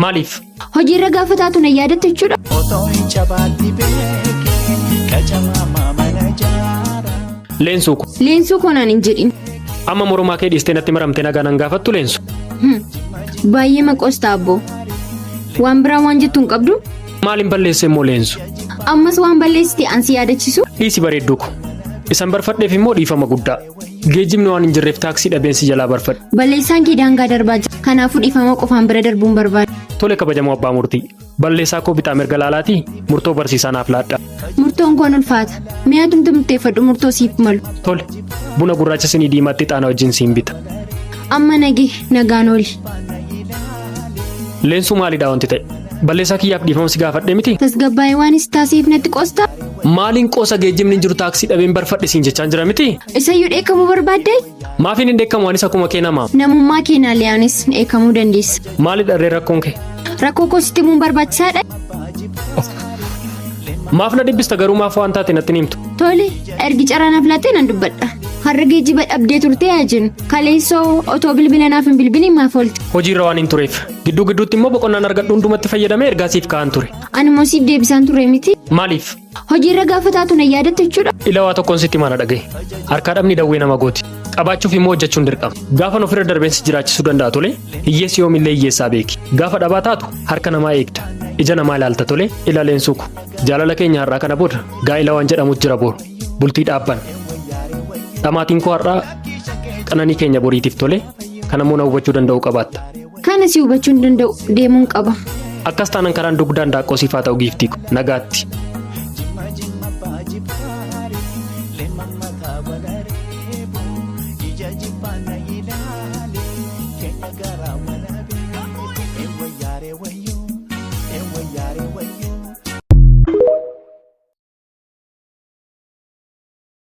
Maaliif? Hojii irra gaafataatu na yaadatte jechuudha. Leensuu koo naan hin jedhin. Amma mormaa kee dhiistee natti maramtee nagaa nan gaafattu leensu. Baay'ee maqoostaa abboo. Waan biraa waan jettu hin qabdu? Maaliin balleesse immoo leensu? Ammas waan balleessite ansi yaadachisu? Dhiisi bareedduu ko. Isan barfadheef immoo dhiifama guddaa. Geejjibni waan hin jirreef taaksii dhabeensi jalaa barfadhe. Balleessaan kee daangaa darbaa jira. Kanaafuu dhiifama qofaan bira darbuun barbaada. Tole kabajamoo abbaa murtii. Balleessaa koo bitaa mirga laalaatii murtoo barsiisaa naaf laadha. Murtoon koon ulfaata. Mi'a tumtu murteeffadhu murtoo siif malu. Tole. Buna gurraacha sinii diimaatti ixaana wajjin siin bita. Amma nagaan ooli. Leensuu maalidhaa wanti ta'e? Balleessaa kiyyaaf dhiifama si gaafadhe miti? Tasgabbaa'ee waan is taasiif natti qoostaa? Maaliin qoosa geejjibni hin jiru taaksii dhabeen barfadhe siin jechaan jira miti? Isayyuu dheekkamuu barbaadde? Maafiin hin dheekkamu anis akkuma kee namaa? Namummaa keenyaa liyaanis dheekkamuu dandeessa. Maali dharree rakkoon kee? Rakkoo koo sitti himuun barbaachisaadha? Maaf na dhibbista garuu maaf waan taate natti himtu? Tole, ergi carraa naaf laattee nan dubbadha. Har'a geejjiba dhabdee turtee haa jennu. Kaleessoo otoo bilbila naaf hin bilbiliin maaf oolte? Hojiirra waan hin tureef. Gidduutti immoo boqonnaan argadhu hundumatti fayyadamee ergaa siif ka'an ture. Ani immoo siif deebisaan ture miti? Maaliif? Hojiirra gaafataatu na yaadatte jechuudha. Ilawaa tokkoon sitti mana dhagaye. Harkaa dhabni dawwee nama gooti. Qabaachuuf immoo hojjechuun dirqama. Gaafa ofirra darbeensi jiraachisuu danda'a tole. Hiyyeessi yoomillee hiyyeessaa beeki. Gaafa dhabaa taatu harka namaa eegda. Ija namaa ilaalta tole. Ilaaleensu ku. Jaalala keenya har'aa kana booda gaa'ila waan jedhamutu jira boru. Bultii dhaabban. Dhamaatiin koo har'aa qananii keenya boriitiif tole. Kanammoo na hubachuu danda'u qabaatta. Kana si hubachuu hin danda'u deemuun qaba. Akkas taanaan karaan dugdaan daaqqoo siifaa ta'u giiftii nagaatti.